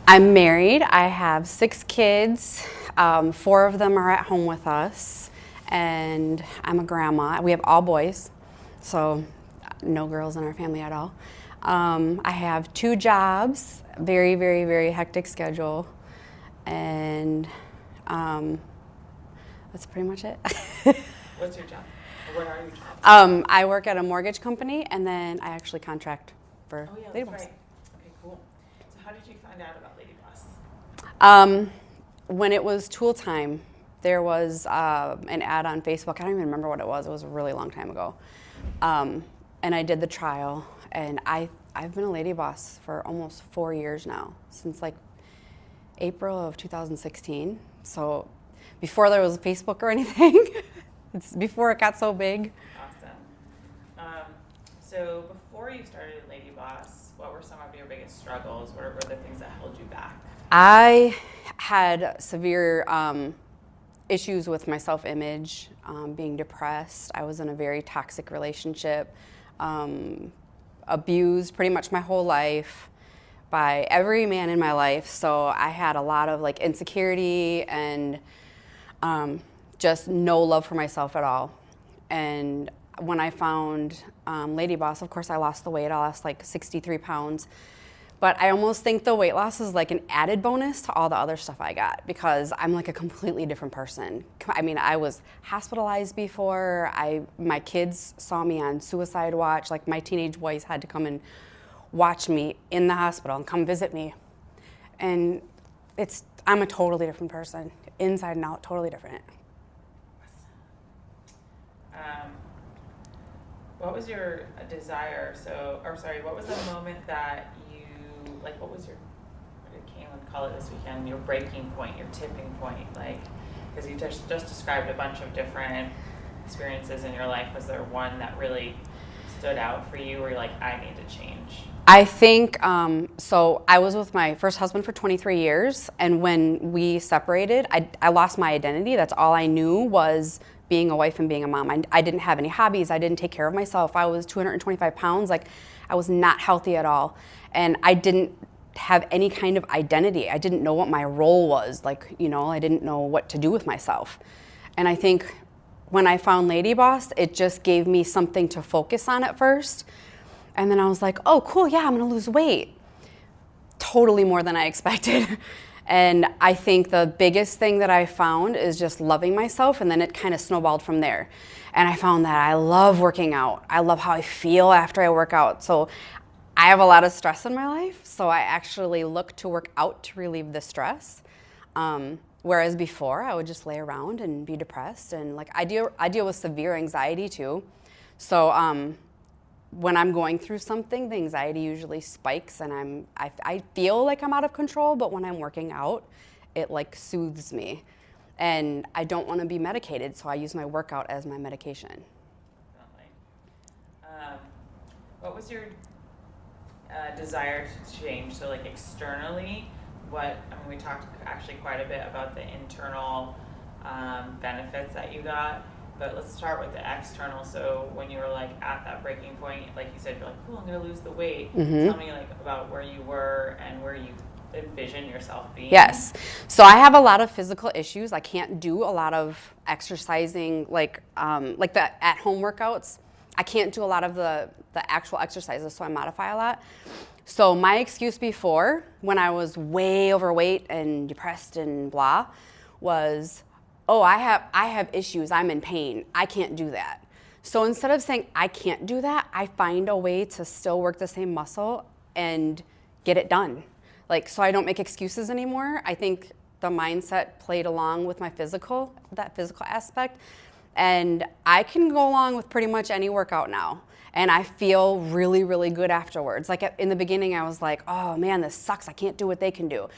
I'm married. I have 6 kids. 4 of them are at home with us, and I'm a grandma. We have all boys, so no girls in our family at all. I have 2 jobs, very, very, very hectic schedule, and that's pretty much it. What's your job? What are your jobs? I work at a mortgage company, and then I actually contract for LadyBoss. Right. Okay, cool. So how did you find out about LadyBoss? When it was tool time, there was an ad on Facebook. I don't even remember what it was. It was a really long time ago. And I did the trial, and I've been a LadyBoss for almost 4 years now, since like April of 2016. So before there was Facebook or anything. It's before it got so big. Awesome. So before you started LadyBoss, what were some of your biggest struggles? What were the things that held you back? I had severe issues with my self-image, being depressed. I was in a very toxic relationship, abused pretty much my whole life by every man in my life. So I had a lot of like insecurity and just no love for myself at all. And when I found LadyBoss, of course I lost the weight. I lost like 63 pounds. But I almost think the weight loss is like an added bonus to all the other stuff I got, because I'm like a completely different person. I mean, I was hospitalized before. My kids saw me on suicide watch. Like my teenage boys had to come and watch me in the hospital and come visit me. And I'm a totally different person, inside and out, totally different. What was your desire? What was the moment that what did Kaelin call it this weekend? Your breaking point, your tipping point, because you just described a bunch of different experiences in your life. Was there one that really stood out for you where you're like, I need to change? I think, so I was with my first husband for 23 years, and when we separated, I lost my identity. That's all I knew was being a wife and being a mom. I didn't have any hobbies. I didn't take care of myself. I was 225 pounds. Like, I was not healthy at all. And I didn't have any kind of identity. I didn't know what my role was. I didn't know what to do with myself. And I think when I found LadyBoss, it just gave me something to focus on at first. And then I was like, oh, cool, yeah, I'm gonna lose weight. Totally more than I expected. And I think the biggest thing that I found is just loving myself, and then it kind of snowballed from there. And I found that I love working out. I love how I feel after I work out. So I have a lot of stress in my life, so I actually look to work out to relieve the stress. Whereas before, I would just lay around and be depressed, and I deal with severe anxiety too. So when I'm going through something, the anxiety usually spikes, and I feel like I'm out of control, but when I'm working out, it soothes me. And I don't want to be medicated, so I use my workout as my medication. What was your desire to change? So externally, we talked actually quite a bit about the internal benefits that you got. But let's start with the external. So when you were at that breaking point, like you said, you're like, cool, I'm gonna lose the weight. Mm-hmm. Tell me about where you were and where you envision yourself being. Yes. So I have a lot of physical issues. I can't do a lot of exercising, like the at-home workouts. I can't do a lot of the actual exercises, so I modify a lot. So my excuse before, when I was way overweight and depressed and blah, was, oh, I have issues, I'm in pain, I can't do that. So instead of saying I can't do that, I find a way to still work the same muscle and get it done. So I don't make excuses anymore. I think the mindset played along with that physical aspect. And I can go along with pretty much any workout now. And I feel really, really good afterwards. In the beginning, I was like, oh man, this sucks. I can't do what they can do.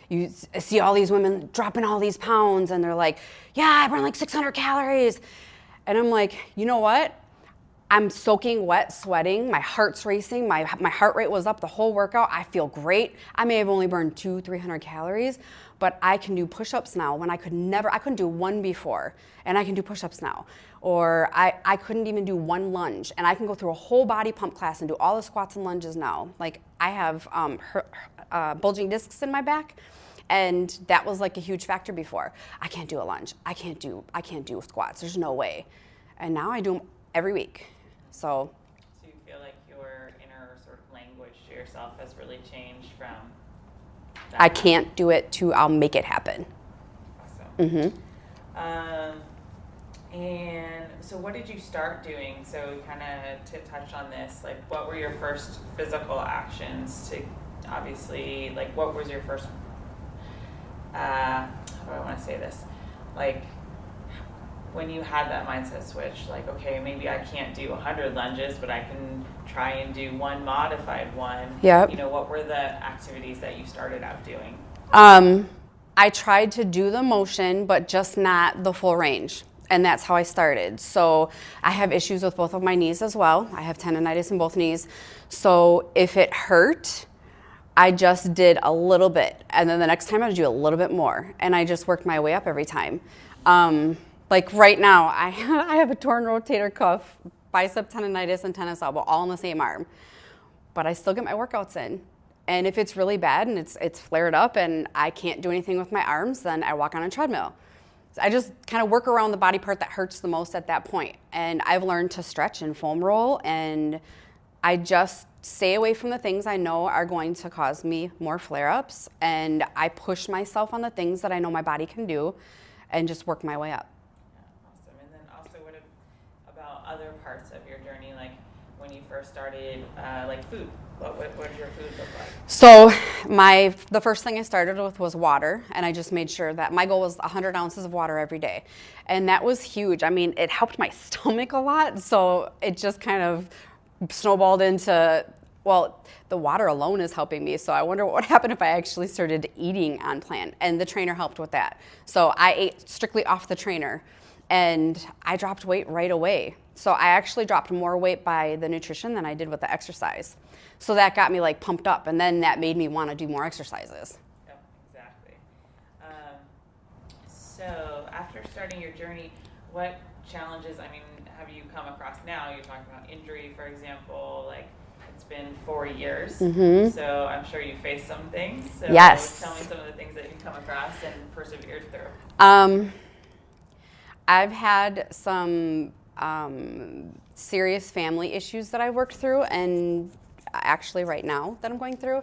You see all these women dropping all these pounds, and they're like, yeah, I burn 600 calories. And I'm like, you know what? I'm soaking wet, sweating, my heart's racing, my heart rate was up the whole workout. I feel great. I may have only burned 200-300 calories, but I can do push-ups now when I couldn't do one before, and I can do push-ups now. Or I couldn't even do one lunge, and I can go through a whole body pump class and do all the squats and lunges now. I have bulging discs in my back. And that was like a huge factor before. I can't do a lunge. I can't do squats. There's no way. And now I do them every week. So you feel like your inner sort of language to yourself has really changed from that? I can't do it to I'll make it happen. Awesome. And so what did you start doing? So we kind of touched on this. Like, what were your first physical actions to, obviously, like, what was your first, how do I want to say this? Like, when you had that mindset switch, like, okay, maybe I can't do 100 lunges, but I can try and do one modified one. Yep. You know, what were the activities that you started out doing? I tried to do the motion, but just not the full range. And that's how I started. So I have issues with both of my knees as well. I have tendonitis in both knees. So if it hurt, I just did a little bit. And then the next time I would do a little bit more. And I just worked my way up every time. Like right now, I have a torn rotator cuff, bicep tendonitis, and tennis elbow all in the same arm. But I still get my workouts in. And if it's really bad and it's flared up and I can't do anything with my arms, then I walk on a treadmill. I just kind of work around the body part that hurts the most at that point. And I've learned to stretch and foam roll, and I just stay away from the things I know are going to cause me more flare-ups, and I push myself on the things that I know my body can do and just work my way up. Yeah, awesome. And then also, what about other parts of your journey, like when you first started, like food? What did your food look like? So the first thing I started with was water, and I just made sure that my goal was 100 ounces of water every day. And that was huge. I mean, it helped my stomach a lot, so it just kind of snowballed into, well, the water alone is helping me, so I wonder what would happen if I actually started eating on plan. And the trainer helped with that. So I ate strictly off the trainer, and I dropped weight right away. So I actually dropped more weight by the nutrition than I did with the exercise. So that got me like pumped up, and then that made me want to do more exercises. Yep, exactly. So after starting your journey, what challenges, I mean, have you come across now? You're talking about injury, for example, like it's been 4 years. Mm-hmm. So I'm sure you faced some things. So yes. Tell me some of the things that you've come across and persevered through. I've had some serious family issues that I worked through, and actually right now that I'm going through.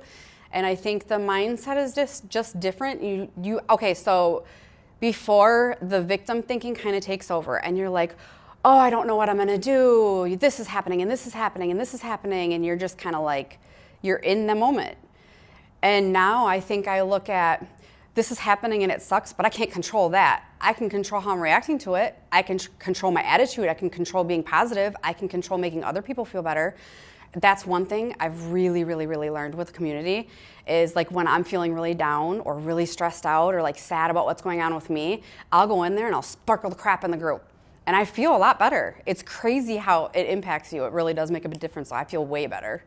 And I think the mindset is just different. Okay, so before, the victim thinking kind of takes over, and you're like, oh, I don't know what I'm gonna do. This is happening, and this is happening, and this is happening, and you're just kind of like, you're in the moment. And now I think I look at, this is happening and it sucks, but I can't control that. I can control how I'm reacting to it. I can control my attitude. I can control being positive. I can control making other people feel better. That's one thing I've really, really, really learned with community is like when I'm feeling really down or really stressed out or like sad about what's going on with me, I'll go in there and I'll sparkle the crap in the group. And I feel a lot better. It's crazy how it impacts you. It really does make a big difference. So I feel way better.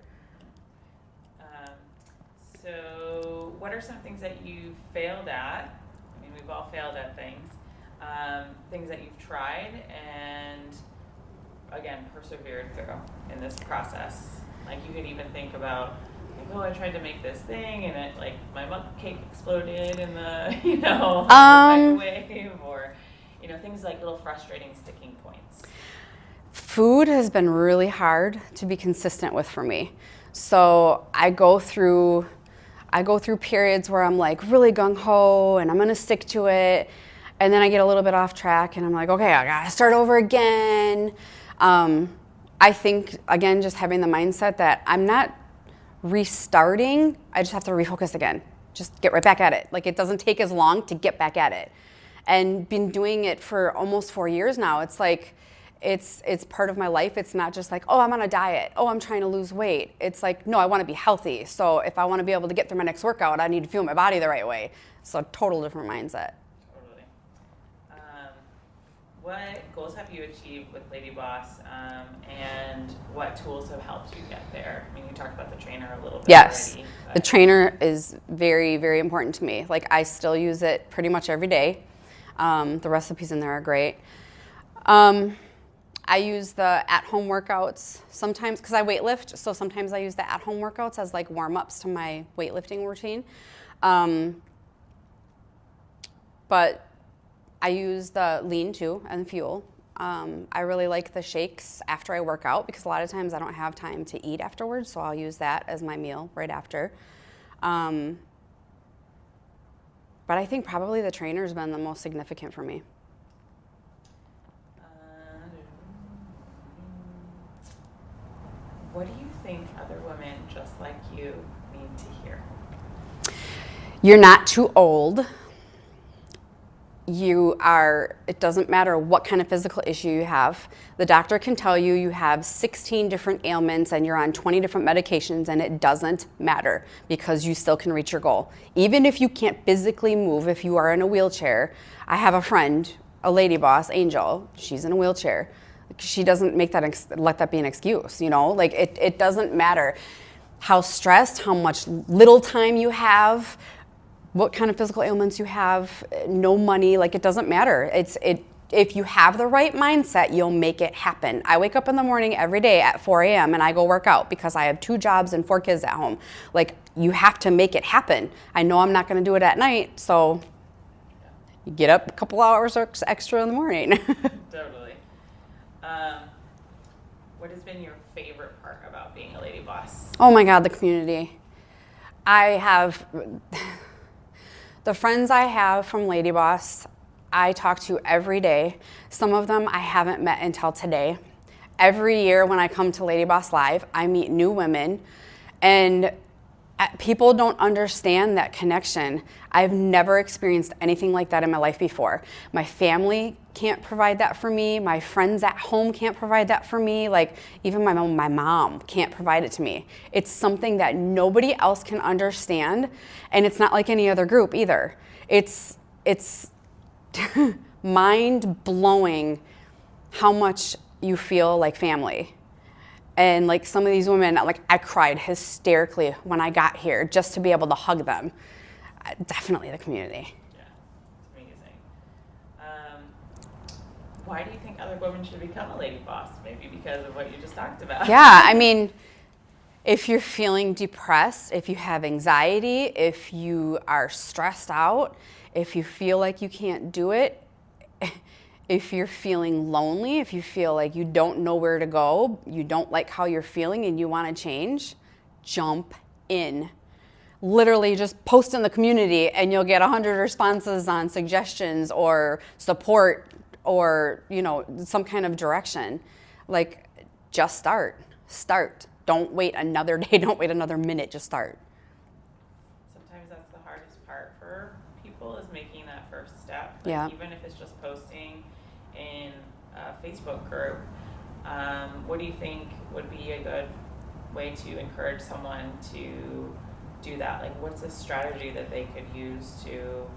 So what are some things that you failed at? I mean, we've all failed at things. Things that you've tried and, again, persevered through in this process. Like you could even think about, like, oh, I tried to make this thing and it, like, my cake exploded in the, microwave, or, things like little frustrating sticking points. Food has been really hard to be consistent with for me. So I go through periods where I'm like really gung-ho and I'm gonna stick to it, and then I get a little bit off track and I'm like, okay, I gotta start over again. I think, again, just having the mindset that I'm not restarting, I just have to refocus again. Just get right back at it. Like, it doesn't take as long to get back at it. And been doing it for almost 4 years now. It's like, it's part of my life. It's not just like, oh, I'm on a diet. Oh, I'm trying to lose weight. It's like, no, I want to be healthy. So if I want to be able to get through my next workout, I need to fuel my body the right way. So total different mindset. Totally. What goals have you achieved with LadyBoss, and what tools have helped you get there? I mean, you talked about the trainer a little bit already. The trainer is very, very important to me. Like, I still use it pretty much every day. The recipes in there are great. I use the at-home workouts sometimes because I weightlift, so sometimes I use the at-home workouts as like warm-ups to my weightlifting routine. But I use the lean too and fuel. I really like the shakes after I work out because a lot of times I don't have time to eat afterwards, so I'll use that as my meal right after. But I think probably the trainer's been the most significant for me. What do you think other women just like you need to hear? You're not too old. It doesn't matter what kind of physical issue you have. The doctor can tell you you have 16 different ailments and you're on 20 different medications, and it doesn't matter because you still can reach your goal. Even if you can't physically move, if you are in a wheelchair. I have a friend, a LadyBoss, Angel, she's in a wheelchair. She doesn't let that be an excuse, you know? Like it doesn't matter how stressed, how much little time you have, what kind of physical ailments you have, no money, like it doesn't matter. If you have the right mindset, you'll make it happen. I wake up in the morning every day at 4 a.m. and I go work out because I have 2 jobs and 4 kids at home. Like, you have to make it happen. I know I'm not gonna do it at night, so you get up a couple hours extra in the morning. Totally. What has been your favorite part about being a lady boss? Oh my God, the community. The friends I have from LadyBoss, I talk to every day. Some of them I haven't met until today. Every year when I come to LadyBoss Live, I meet new women, and people don't understand that connection. I've never experienced anything like that in my life before. My family can't provide that for me. My friends at home can't provide that for me. Like, even my mom can't provide it to me. It's something that nobody else can understand, and it's not like any other group either. It's mind-blowing how much you feel like family. And like some of these women, like I cried hysterically when I got here just to be able to hug them. Definitely the community. Yeah, it's amazing. Why do you think other women should become a lady boss? Maybe because of what you just talked about. Yeah, I mean, if you're feeling depressed, if you have anxiety, if you are stressed out, if you feel like you can't do it, if you're feeling lonely, if you feel like you don't know where to go, you don't like how you're feeling and you want to change, jump in. Literally just post in the community and you'll get 100 responses on suggestions or support or, you know, some kind of direction. Like, just start. Don't wait another day, don't wait another minute, just start. Sometimes that's the hardest part for people, is making that first step. Like, yeah. Even if it's just posting in a Facebook group, what do you think would be a good way to encourage someone to do that? Like, what's a strategy that they could use to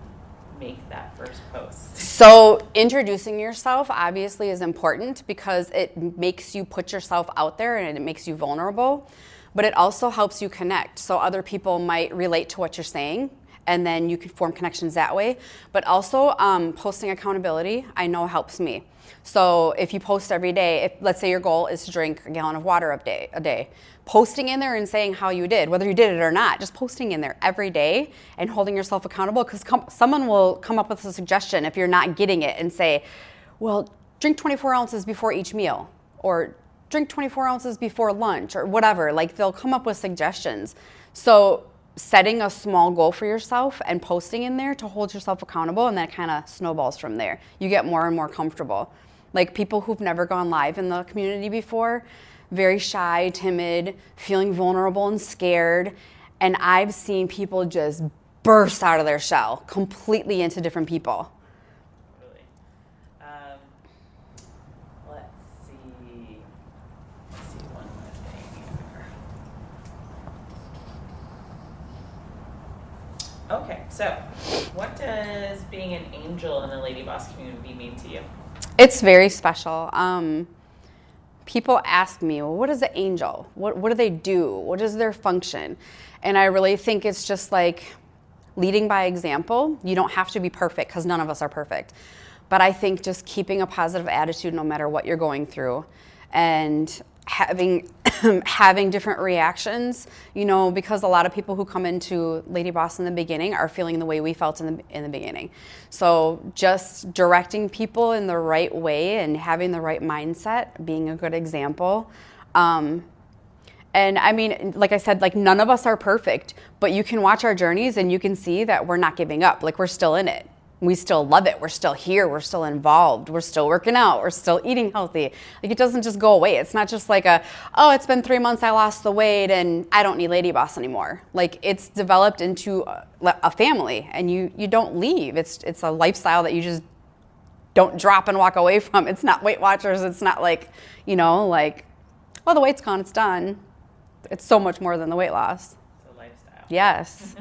make that first post? So introducing yourself obviously is important because it makes you put yourself out there and it makes you vulnerable, but it also helps you connect. So other people might relate to what you're saying, and then you can form connections that way. But also posting accountability, I know helps me. So if you post every day, if let's say your goal is to drink a gallon of water a day, posting in there and saying how you did, whether you did it or not, just posting in there every day and holding yourself accountable, because someone will come up with a suggestion if you're not getting it and say, well, drink 24 ounces before each meal, or drink 24 ounces before lunch, or whatever. Like, they'll come up with suggestions. So setting a small goal for yourself and posting in there to hold yourself accountable, and that kind of snowballs from there. You get more and more comfortable. Like, people who've never gone live in the community before, very shy, timid, feeling vulnerable and scared. And I've seen people just burst out of their shell completely into different people. Really. Let's see one more thing here. Okay, so what does being an angel in the Lady Boss community mean to you? It's very special. People ask me, well, what is an angel? What do they do? What is their function? And I really think it's just like leading by example. You don't have to be perfect, because none of us are perfect. But I think just keeping a positive attitude no matter what you're going through, and having having different reactions, you know, because a lot of people who come into LadyBoss in the beginning are feeling the way we felt in the beginning. So just directing people in the right way and having the right mindset, being a good example. And I mean, like I said, like none of us are perfect, but you can watch our journeys and you can see that we're not giving up. Like we're still in it. We still love it. We're still here. We're still involved. We're still working out. We're still eating healthy. Like it doesn't just go away. It's not just like oh, it's been 3 months, I lost the weight and I don't need LadyBoss anymore. Like it's developed into a family, and you don't leave. It's a lifestyle that you just don't drop and walk away from. It's not Weight Watchers. It's not like, you know, like, oh, the weight's gone, it's done. It's so much more than the weight loss. It's a lifestyle. Yes.